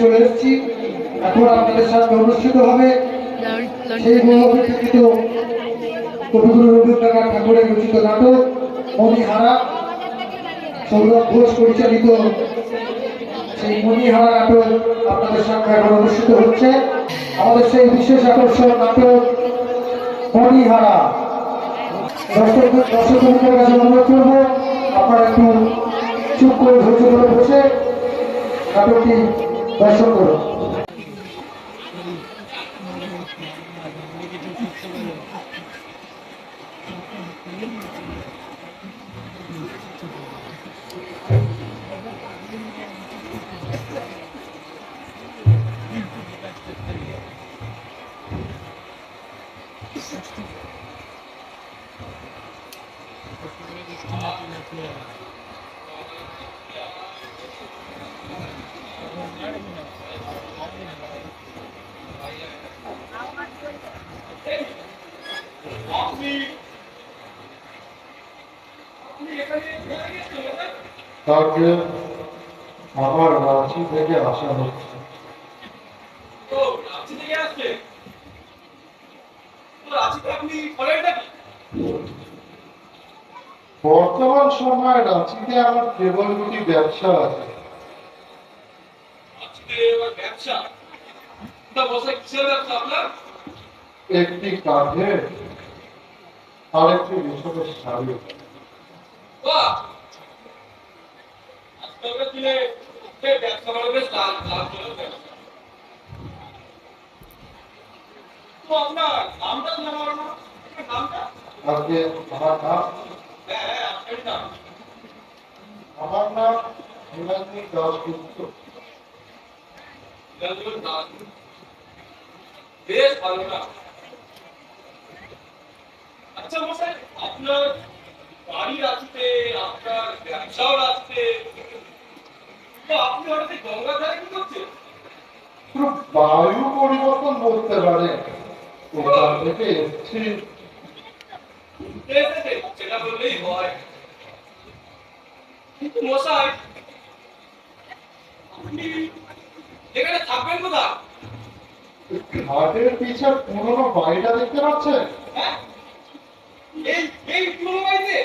চলে এসেছি। এখন আপনাদের সামনে অনুষ্ঠিত হবে সেই বহুবিখ্যাত কবিগুরু রবীন্দ্রনাথ ঠাকুরের রচিত নাটক মণিহারা। সৌরভ ঘোষ পরিচালিত সেই মণিহারা নাটক আপনাদের সামনে এখন অনুষ্ঠিত হচ্ছে। আমাদের সেই বিশেষ আকর্ষণ নাটক মণিহারা। দর্শকদের কাছে অনুরোধ করবো আপনারা একটু চুপ করে ধৈর্য ধরে বসে নাটকটি দর্শন করুন। তাকে আমার রাঁচি থেকে আসা হচ্ছে। বর্তমান সময়ে রাঁচিতে আমার কেবল দুটি ব্যবসা আছে। একটি কাঠের আর একটি রেশমের শাড়ি। আজকে আমার নাম নীলাদ্রি দাশগুপ্ত। বেশ ভালো না। আচ্ছা মশাই, আপনার বাড়ি রাঁচিতে, আপনার ব্যবসাও রাঁচিতে, তো আপনি হঠাৎ গঙ্গা ধারে কি করছেন? বায়ু পরিবর্তন বলতে পারে, ওখান থেকে এসছি। সেটা বললেই হয়। কিন্তু মশাই, আপনি এখানে থাকবেন কোথায়? ঘাটের পিছে পুরোনো বাড়িটা দেখতে পাচ্ছেন? হ্যাঁ, এই এই পুরো বাড়িতে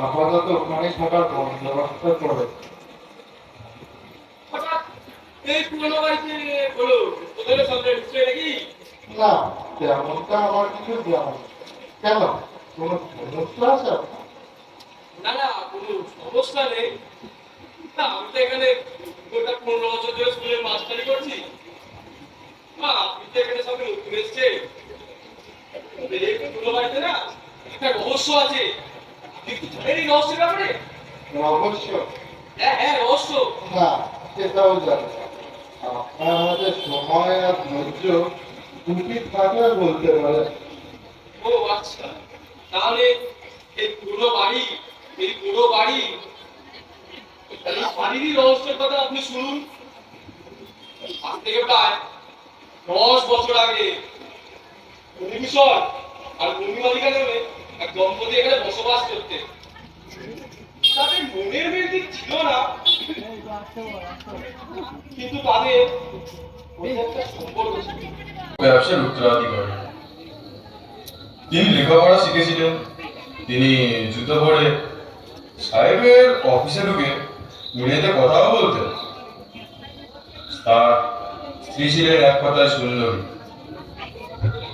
আপাতত ওখানে থাকার বন্দোবস্ত করে। হঠাৎ এই পুরোনো বাড়িতে হলো ওদের সঙ্গে ঢুকছে নাকি? না, তেমনটা আমার কিছু জানা নেই। কেন, কোনো সমস্যা আছে? না না, কোনো সমস্যা নেই। না, আমি তো এখানে গোটা 15 বছর ধরে স্কুলের মাস্টারি করছি। আপনি তো এখানে সঙ্গে নতুন এসছে, এই পুরো বাড়িতে না একটা রহস্য আছে। আপনি কি জানেন এই রহস্যের ব্যাপারে? রহস্য? হ্যাঁ হ্যাঁ, রহস্য। না, সেটাও জানি। আপনার হাতে সময় আর ধৈর্য দুটি থাকলে বলতে পারে। ও আচ্ছা, তাহলে এই পুরো বাড়ি, এই পুরো বাড়ি, এই বাড়িরই রহস্যের কথা আপনি শুনুন। আজ থেকে প্রায় 10 বছর আগে ভূমিভূষণ আর ভূমিমালিকা নামে এক দম্পতি এখানে বসবাস করতেন। তাদের মনের মিল ঠিক ছিল না, কিন্তু তাদের একটা সম্পর্ক ছিল। ব্যবসার উত্তরাধিকারী। তিনি লেখাপড়া শিখেছিলেন। তিনি জুতো পরে সাহেবের অফিসে ঢুকে ইংরেজিতে কথাও বলতেন। তার স্ত্রী ছিলেন এক কথায় সুন্দরী।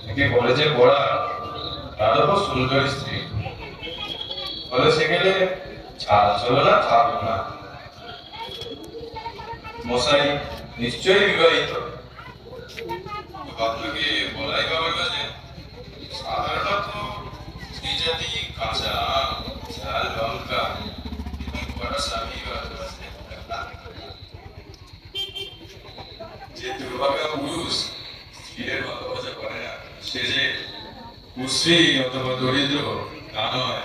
একে কলেজে পড়া, তার উপর সুন্দরী স্ত্রী। ফলে সেখানে চাল চলো না, থাকলো না। মশাই নিশ্চয়ই বিবাহিত। আপনাকে বলাই বাবার কাছে সাধারণত স্ত্রী জাতি কাঁচা ঝাল লঙ্কা এবং কড়া স্বামী ভালোবাসে। যে দুর্ভাগা পুরুষ স্ত্রীর ভালোবাসা করে না, সে যে কুশ্রী অথবা দরিদ্র তা নয়,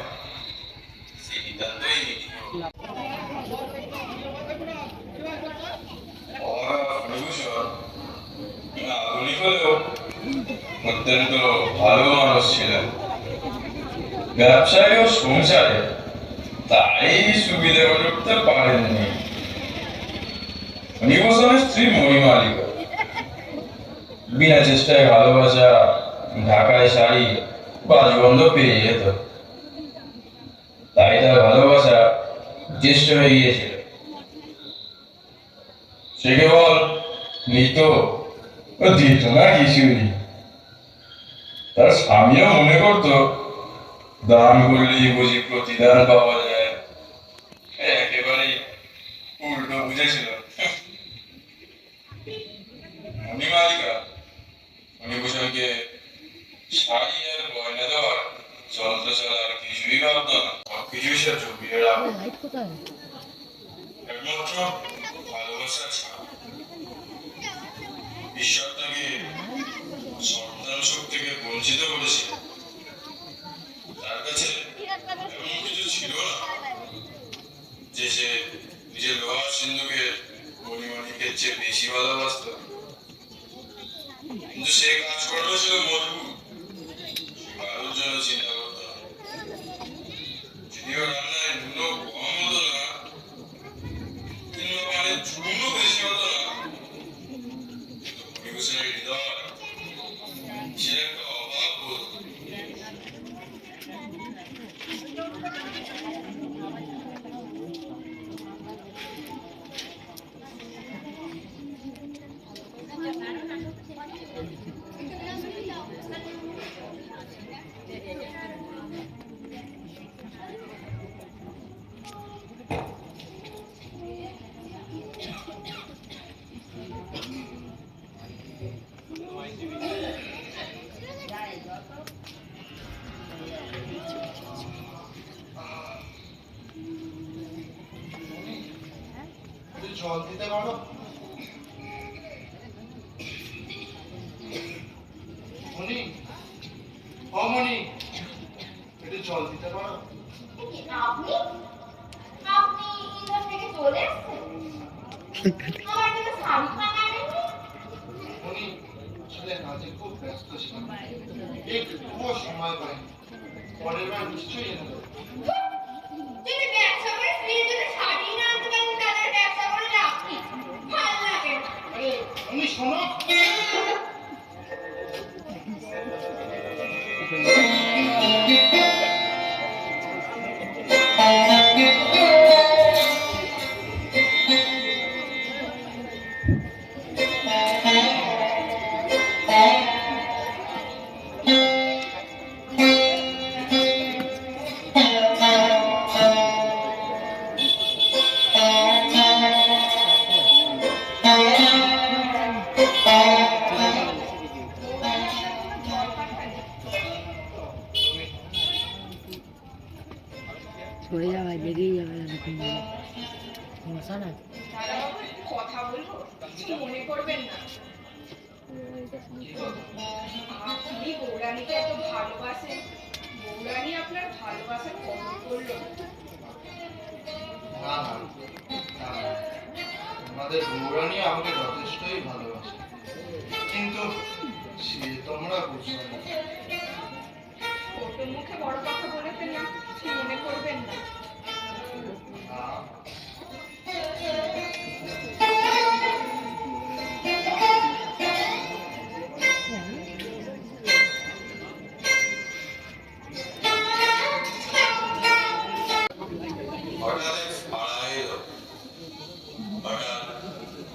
সে নিতান্তই আধুনিক হলেও অত্যন্ত ভালো মানুষ ছিলেন। ব্যবসায় ও সংসারে তাই সুবিধা করে উঠতে পারেননি। ফণিভূষণের স্ত্রী মণিমালিকা বিনা চেষ্টায় ভালোবাসা, ঢাকায় শাড়ি, বাজবন্ধ পেয়ে যেত। তাই তার ভালোবাসা জ্যেষ্ঠ হয়ে গিয়েছিল। সে কেবল নিত ও দিত না কিছুই। তার স্বামীও মনে করত দান করলেই বুঝি প্রতিদান পাওয়া যায়। একেবারেই উল্টো বুঝেছিল। মণিমালিকা ফণিভূষণকে শাড়ি আর গয়না দেওয়ার যন্ত্র ছাড়া আর কিছুই ভাবত না। সবকিছুই সে চুপিয়ে রাখত। একমাত্র ভালোবাসা ছাড়া ঈশ্বর তাকে সন্তান সুখ থেকে বঞ্চিত করেছিল। তার কাছে এমন কিছু ছিল না যে সে নিজের লোহার সিন্ধুকে মণিমাণিকের চেয়ে বেশি ভালোবাসত। কিন্তু সে কাজকর্ম ছিল মজবুত, কারোর জন্য চিন্তা করত না। যদিও রান্নায় নুনও কম হতো না, কিংবা মানে চুনও বেশি হতো না, কিন্তু ফণিভূষণের হৃদয় সে একটা অভাব বোধ করত। একটু জল দিতে পারো? মণি, ও মণি, একটু জল দিতে পারো? আপনি আপনি ইন্দ্র থেকে চলে এসেছেন? আমার জন্য শাড়ি বানালেননি? মণি, আসলে কাজে খুব ব্যস্ত ছিলাম, একটুও সময় পাইনি। পরের বার নিশ্চয়ই এনে দেবো। যদি ব্যবসা করে স্ত্রীর জন্য শাড়ি না আনতে পারেন তাদের ব্যবসা করে লাভ কি? ভালো লাগে না। আরে মণি শোনো, সরে যাওয়া লেগেই যাবে এরকম ভাবে। মশা না কথা বলবো, কিছু মনে করবেন না। আপনি গৌরানীকে এত ভালোবাসেন, গৌরানী আপনার ভালোবাসা কম করলো না। না না, আমাদের গৌরানী আমাকে যথেষ্টই ভালোবাসে, কিন্তু সে তোমরা বুঝবে না। ছোট মুখে বড় কথা বলে ফেললাম, কিছু মনে করবেন না। না, হঠাৎ পাড়া এলো। হঠাৎ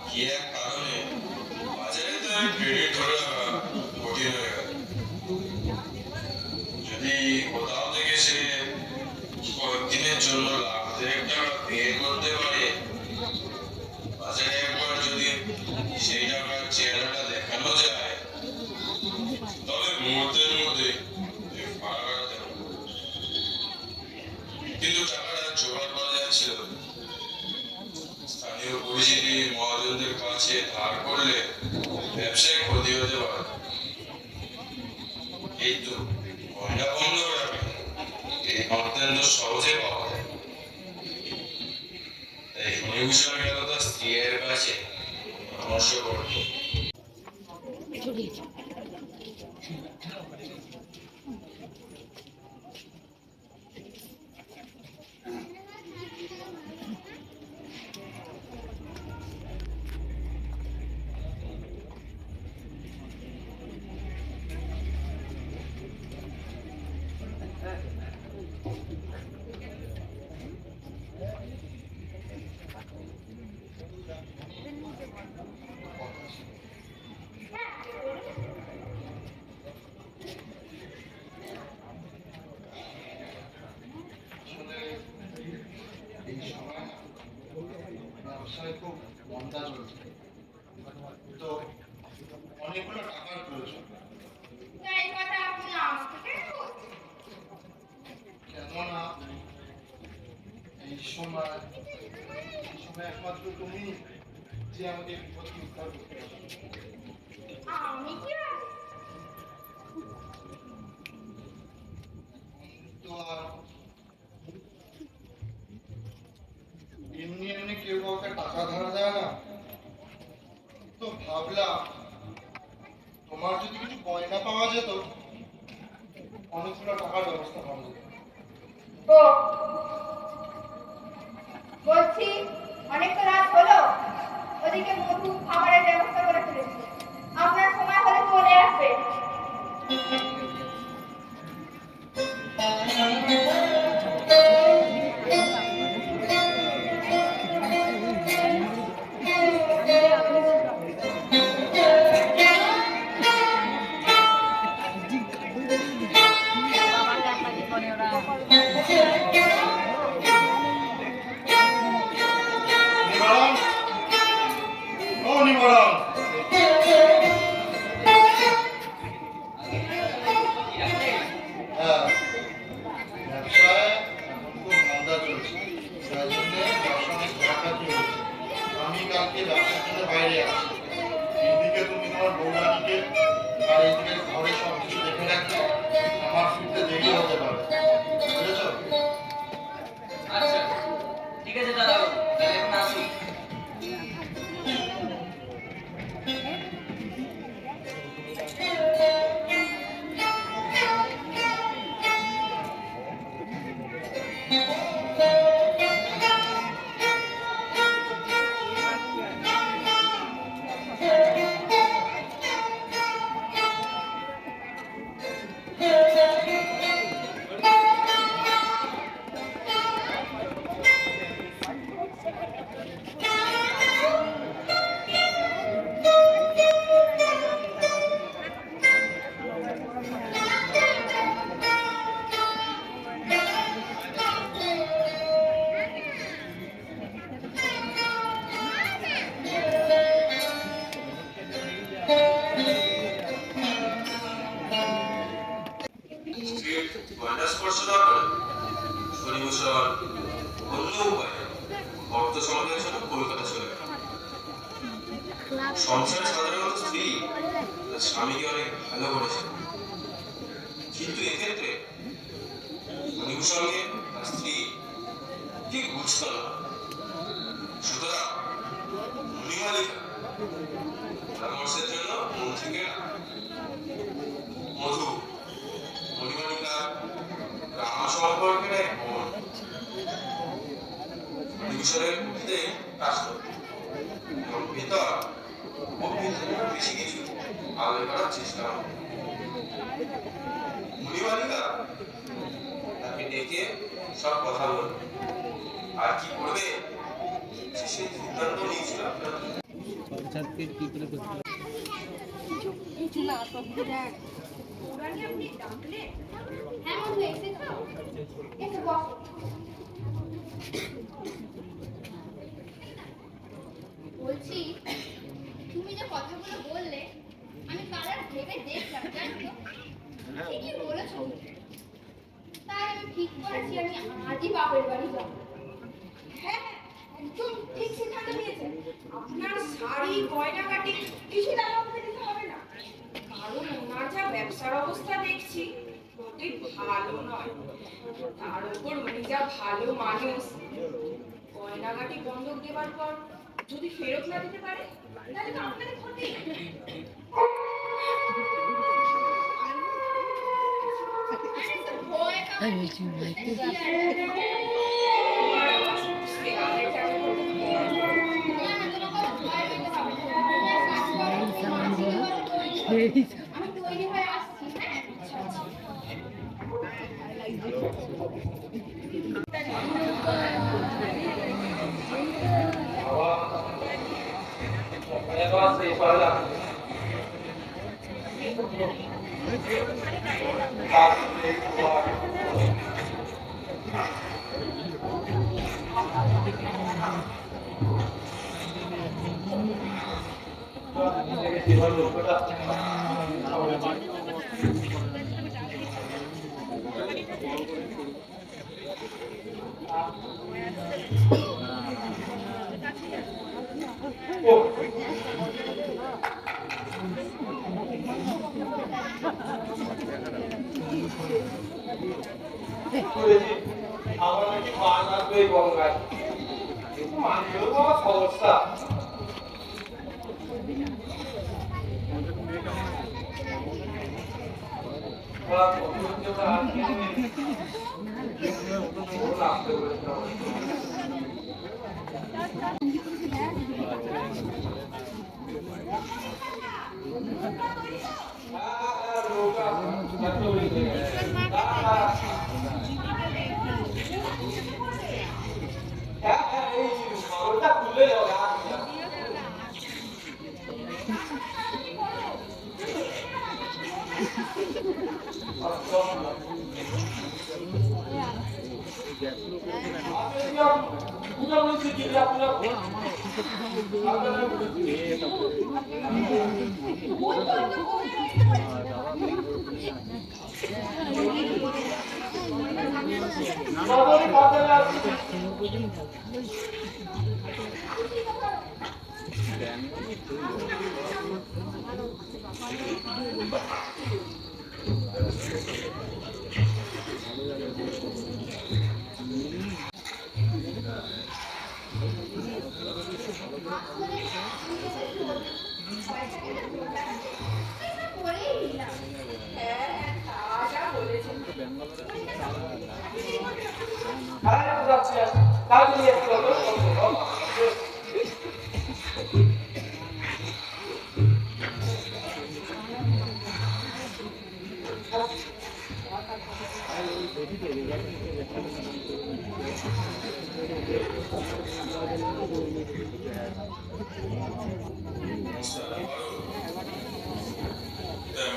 কি এক কারণে বাজারে তো ক্রেডিট ধরে রাখা কঠিন হয়ে গেল। যদি কোথাও থেকে সে কয়েকদিনের জন্য লাখ দেড়েক টাকা বের করতে পারে, বাজারে একবার যদি সেই টাকার চেহারাটা দেখানো যায়, তবে মুহূর্তের মধ্যে ভাড়া কাটাতে হবে। কিন্তু টাকাটা জোগাড় করা যাচ্ছিল না। স্থানীয় পরিচিতি মহাজনদের কাছে ধার করলে ব্যবসায় ক্ষতি হতে পারে। এই তো গয়না বন্ধ রাখবে, এই অত্যন্ত সহজে পাওয়া যায়। তাই ফণিভূষণ গেল তার স্ত্রীর কাছে পরামর্শ করতে। ছড়িয়েছে। সময় একমাত্র তুমি যে আমাকে বিপদ থেকে উদ্ধার করতে পারো। আমি কি আর তো আর এমনি এমনি কেউ কাউকে টাকা ধার দেয় না। তো ভাবলাম তোমার যদি কিছু গয়না পাওয়া যেত অনেকগুলো টাকার ব্যবস্থা করা যেত। ও বলছি অনেক তো রাত হলো, ওদিকে মধু খাবারের ব্যবস্থা করে ফেলেছি, আপনার সময় হলে চলে আসবে। নিবারণ, ও নিবারণ, হ্যাঁ, ব্যবসায় এখন খুব মন্দা চলছে, তাই জন্য ব্যবসা অনেক ঘাটাঘাটি হচ্ছে। আমি কালকে ব্যবসার জন্য বাইরে আছি। এইদিকে তুমি তোমার বৌরানীকে আর এইদিকে ঘরে সব কিছু দেখে রাখবে, আমার ফিরতে দেরি হতে পারে, বুঝেছো? আচ্ছা ঠিক আছে দাদা, তাহলে এখন আসি। স্ত্রীর গয়না স্পর্শ না করে শনিভূষণ অন্য উপায়ে অর্থ সমাধানের জন্য কলকাতা চলে গেল। সংসারে সাধারণত স্ত্রী তার স্বামীকে অনেক ভালো করেছে, কিন্তু এক্ষেত্রে শনিভূষণকে তার স্ত্রী ঠিক বুঝতো না। সুতরাং মণিমালিকা পরামর্শের জন্য মন থেকে মধু মণিমালিকা রাম সম্পর্কের এক বোন মণিভূষণের বুদ্ধিতে কাজ করত এবং ভেতর বেশি কিছু আলোয় করার চেষ্টা করত। মণিমালিকা তাকে ডেকে সব কথা বলল, আর কি করবে সে সেই সিদ্ধান্ত নিয়েছিল। ওরানি আপনি ডাকলে? হ্যাঁ মধু, এসেছো? এসে বসো। বলছি তুমি যে কথাগুলো বললে আমি কাল আর ভেবে দেখলাম, জানো তো ঠিকই বলেছো। তাই আমি ঠিক করেছি আমি আজই বাপের বাড়ি যাবো। হ্যাঁ একদম ঠিক সিদ্ধান্ত নিয়েছেন। আপনার শাড়ি গয়নাগাটি কিছু টাকা আমাকে দিতে হবে না, কারণ ওনার যা ব্যবসার অবস্থা দেখছি মোটেই ভালো নয়। তার উপর উনি যা ভালো মানুষ, গয়নাগাটি বন্ধক দেওয়ার পর যদি ফেরত না দিতে পারে তাহলে তো আপনাদের ক্ষতি। তাই বলছি মাইকে আমি তৈরি হয়ে আসছি। হ্যাঁ ও শুনেছি আমার নাকি পা লাগবে এই গঙ্গায়, কিন্তু মানুষের বাবা সমস্যা।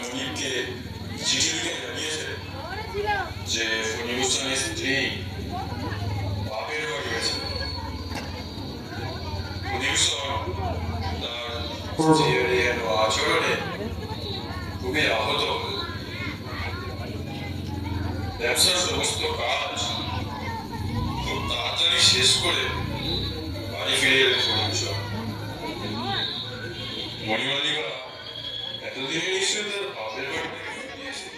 মনিরকে চিঠি লিখে জানিয়েছে যে ফণি গোস্বামীর স্ত্রী বাপের বাড়ি গেছে। তার স্ত্রীর এর আচরণে খুবই আহত হল। ব্যবসার সমস্ত কাজ খুব তাড়াতাড়ি শেষ করে বাড়ি ফিরে এলেন ফণি। মণিমালিকা এতদিনে নিশ্চয় তার বাপের বাড়ি থেকে ফিরে এসেছে।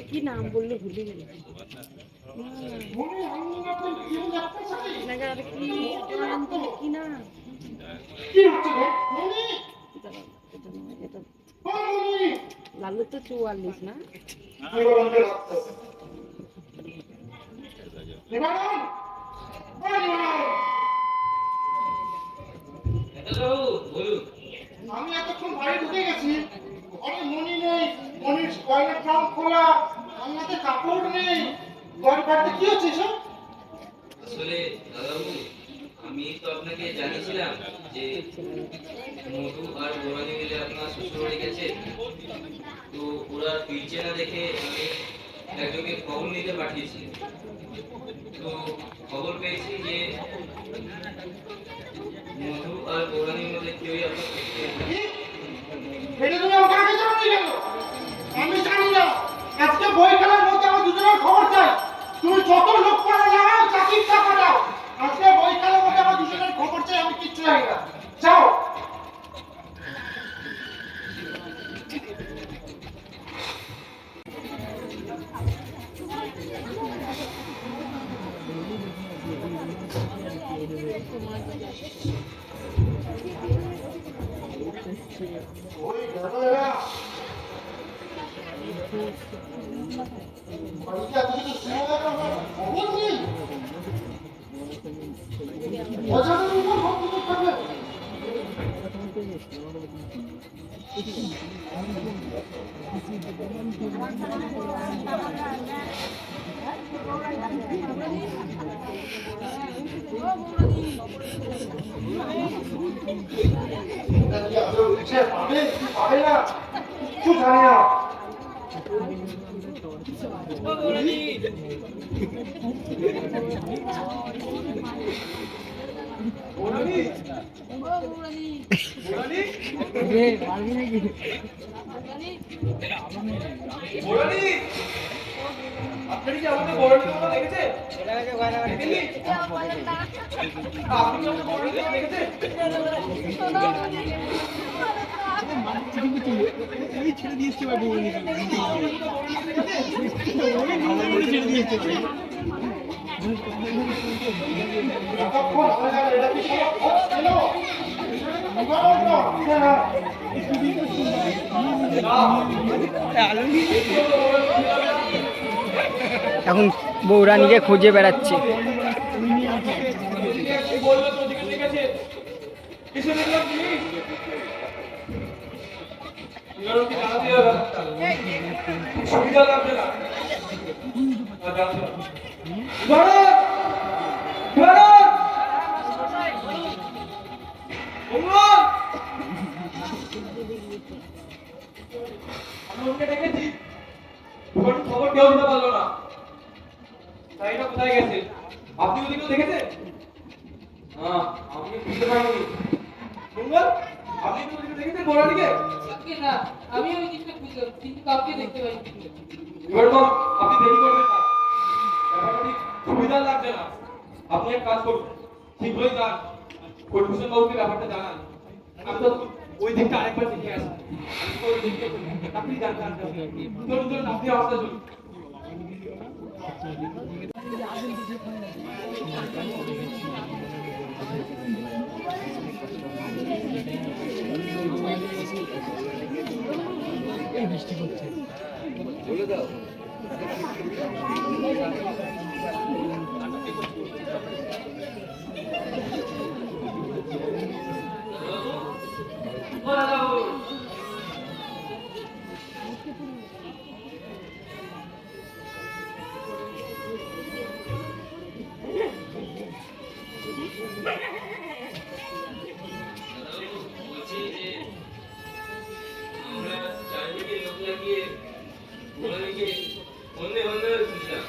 কি নাম বললে ভুলে গেল কি না লালু তো 44 না আমি এতক্ষণ বাড়ি ঢুকে গেছি, ঘরে মনি নেই, মনির টয়লেট ট্রাঙ্ক খোলা, আমাদের কাপড় নেই, ঘর বাড়িতে কি হচ্ছে সব? আসলে দাদাবাবু আমি তো আপনাকে জানিয়েছিলাম যে মধু আর বোরানি মিলে আপনার শ্বশুর বাড়ি গেছে, তো ওরা ফিরছে না দেখে আমি একজনকে খবর নিতে পাঠিয়েছি। তো খবর পেয়েছি যে মধু আর বোরানির মধ্যে কেউই আপনার এটা তুমি আমাকে আগে জানানি কেন? আমি জানি না। আজকে বই খেলার মধ্যে আমার দুজনের খবর চাই। তুমি যত লোক পড়া লাগাও, চাকরির টাকা দাও। আজকে বই খেলার মধ্যে আমার দুজনের খবর চাই, আমি কিচ্ছু জানি না। যাও। ওই দাদা বাড়িতে এত কিছু শুনে দেখা খবর নেই বাজারের উপর সব কিছু থাকে পাবে কি পাবে না কিছু জানি না আপনি কি আমাকে বড়নির কথা দেখেছে? দেখেননি? আপনি কি আমাকে বড়নির কথা দেখেছে? ছেড়ে দিয়েছে ভাই বৌরানি ছেড়ে দিয়েছে কতক্ষণ হয়ে গেল এটা কি কোনো খোঁজ ছিল এখন বৌরানীকে খুঁজে বেড়াচ্ছে। কি বললো তো ওদিকে দেখেছে? কিসে দেখলাম কি? এগুলো কি জানা দিয়ে ব্যাপারটা? সুবিধা লাগবে না। ভারত! ভারত! ভগবান! আমি ওকে ডেকেছি। খবর কেউ দিতে পারলো না। তাইটা কোথায় গেছে? আপনি ওদিকে দেখেছেন? হ্যাঁ, আমি বুঝতে পারিনি। মঙ্গল, আপনি কি ওদিকে দেখেছেন বড়দিকে? না, আমি ওই দিকটা খুঁজলাম কিন্তু কাউকে দেখতে পাইনি। এবার তো আপনি দেরি করবেন না। ব্যাপারটা ঠিক সুবিধা লাগছে না। আপনি এক কাজ করুন, শীঘ্রই যান। কর্পোরেশন বাবুকে ব্যাপারটা জানান। আমি তো ওই দিকটা আরেকবার দেখে আসি। আমি তো ওই দিকটা আপনি জানতেন। চলুন আপনি আসতে চলুন। বৃষ্টি করছে বলছি যে আমরা চারিদিকে লোক লাগিয়ে ওনাকে অন্ধে অন্ধে খুঁজলাম,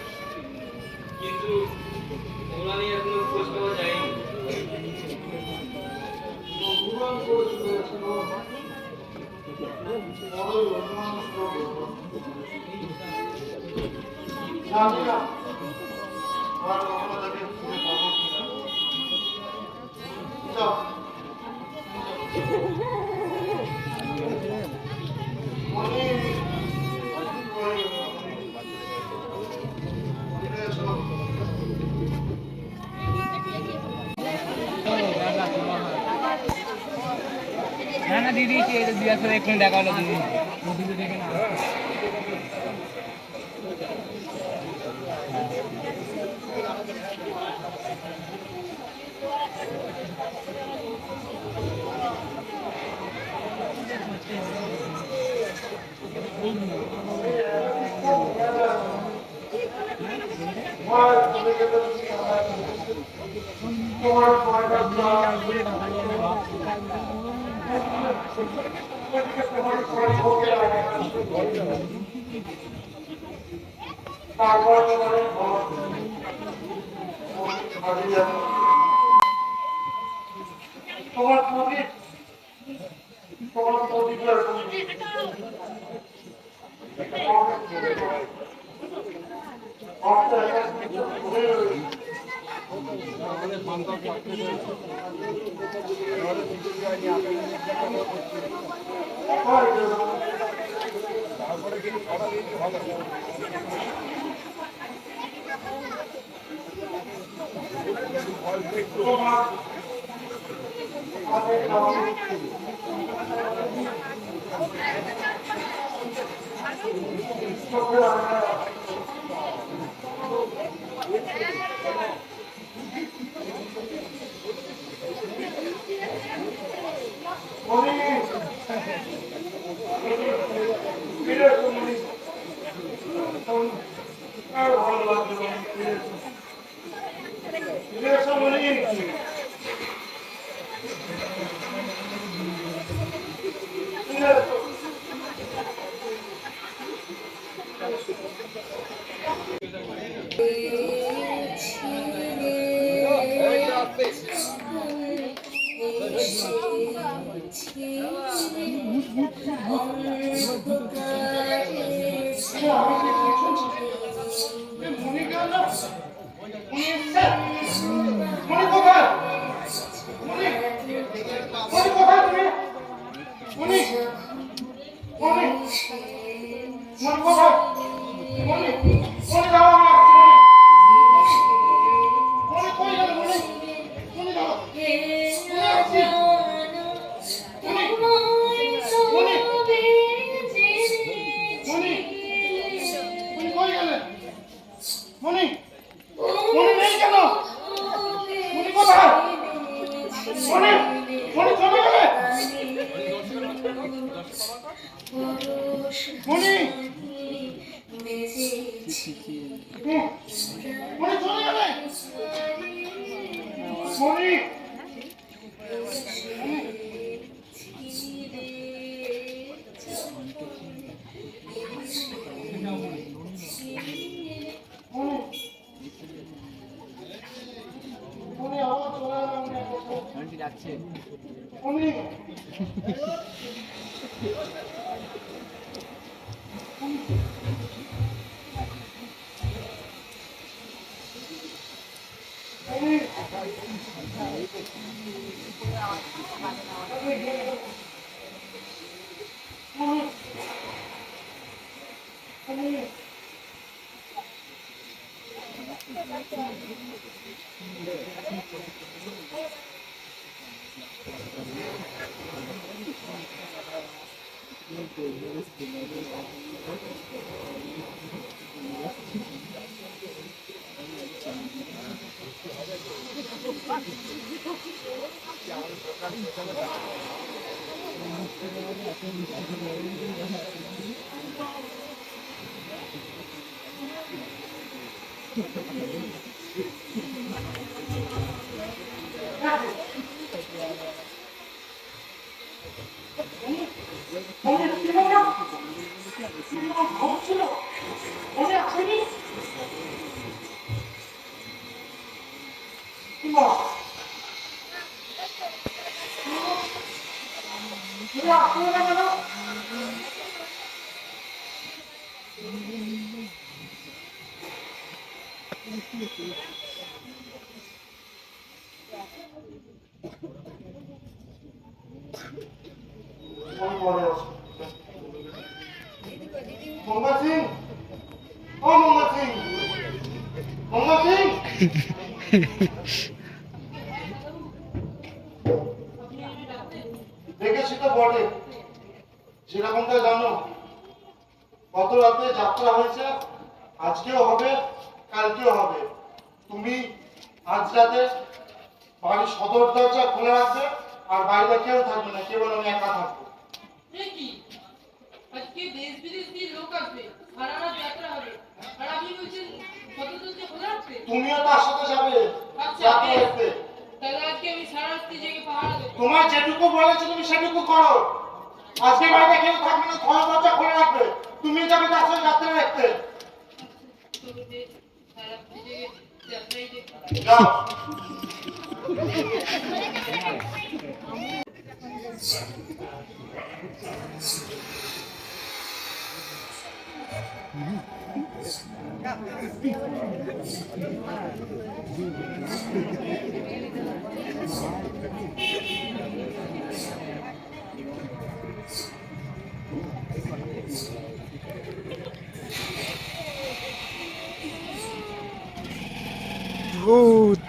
কিন্তু ওনারই এখনো খোঁজ পাওয়া যায়নি। জানি না আর কখনো তাকে খুঁজে পাবো কিনা যাও না না দিদি দিয়ে আসলে এক্ষুনি দেখা হলো দিদি দেখে না তারপরে যাচ্ছে দেখেছি তো বটে, যেরকমটা জানো গত রাতে যাত্রা হয়েছে, আজকেও হবে, কালকেও হবে। তুমি আজ রাতে বাড়ির সদর দরজা খোলা রাখবে, আর বাইরে কেউ থাকবে না, কেবল আমি একা থাকবো। কি আজকে দেশ বিদেশ দিয়ে লোক আসবে, সারা রাত যাত্রা হবে, আর আপনি বলছেন কত দরজা খোলা রাখতে? তুমিও তার সাথে যাবে আচ্ছা, যাত্রা দেখতে। তাহলে আজকে আমি সারা রাত্রি জেগে পাহারা দেবো। তোমার যেটুকু বলেছে তুমি সেটুকু করো। আজকে বাইরে কেউ থাকবে না, সদর দরজা খোলা রাখবে, তুমি যাবে তার সাথে যাত্রা দেখতে। সারা রাত্রি জেগে যাত্রাই দেখবো। যাও। ভূত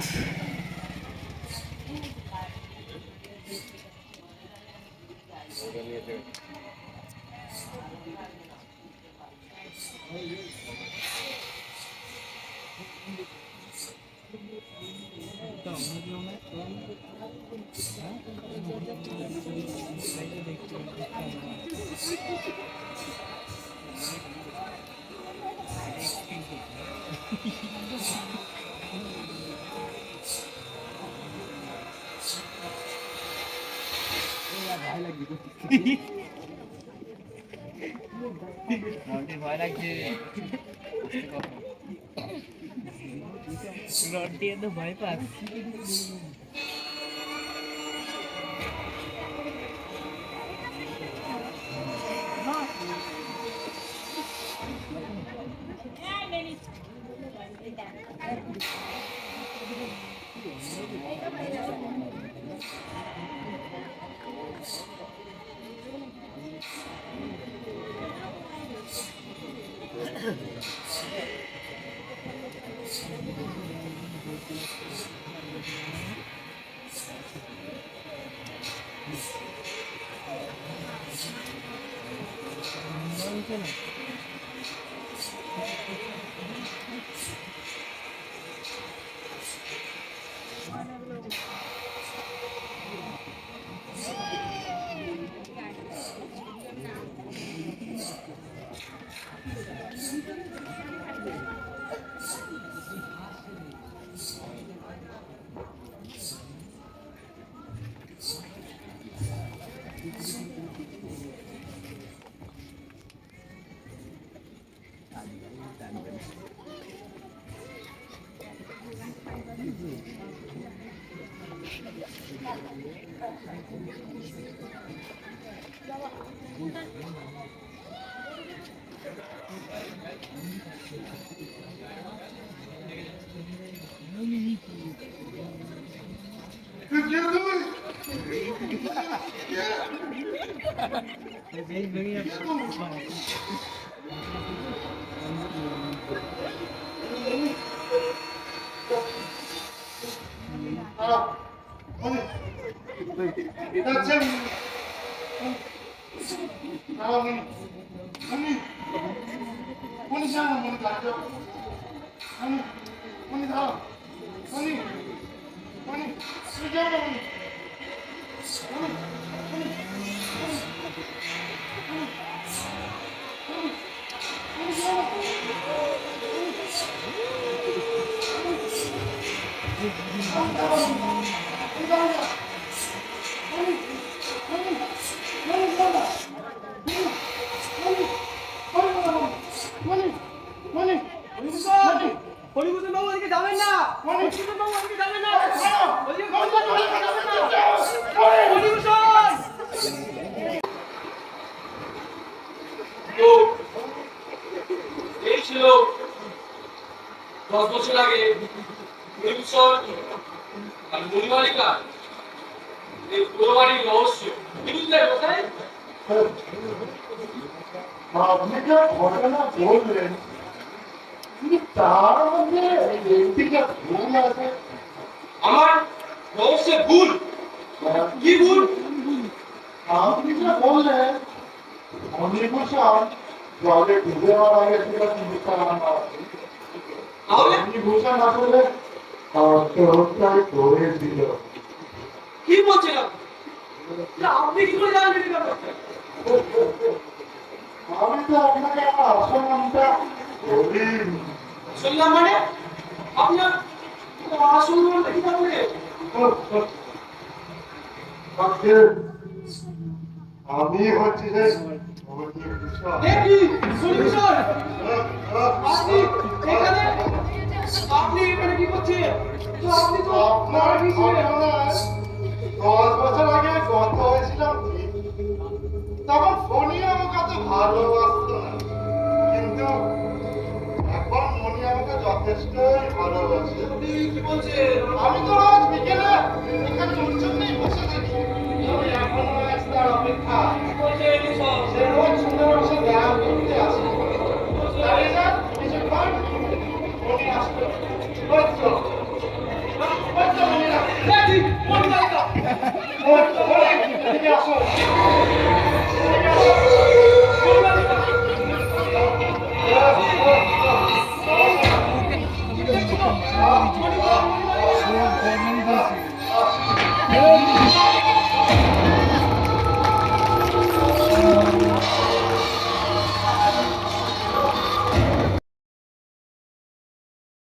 ভয় লাগছে রড দিয়ে তো ভয় পাস তো এই ছিল 10 বছর আগে পরিভূষণ আর মণিমালিকা এই পুরো বাড়ির রহস্য কি বুঝলে কোথায় আপনি যে ঘটনা বললেন কিন্তু তার মধ্যে একদিকে ভুল আছে। আমার রহস্যে ভুল কি ভুল আপনি যে বললেন মণিভূষণ জলে ডুবে মারা গেছিল চিকিৎসা তাহলে মণিভূষণ আসলে আত্মহত্যায় করেছিল। কি বলছিলাম আপনি কি করে জানলেন এই ব্যাপারটা আমি তো আপনাকে আমার আসল নামটা বলিনি। শুনলাম মানে আপনার আসল নামটা কি তাহলে আমি হচ্ছি যে মণিভূষণ। কি সলিউশন আপনি এখানে আপনি এখানে কি করছেন তো আপনি তো আপনার ছিলেন 10 বছর আগে গত হয়েছিলাম ঠিক। তখন ফোনই আমাকে এত ভালোবাসতো না, কিন্তু এখন মনি আমাকে যথেষ্টই ভালোবাসে। আপনি কি বলছেন আমি তো রোজ বিকেলে এখানে ওর জন্যই বসে থাকি। আমি এখনো আজ তার অপেক্ষা। সে রোজ সুন্দর বসে ব্যায়াম করতে আসে। তাই না কিছুক্ষণ মনি আসতো। বলছো বলছো মনিরা মনি আসো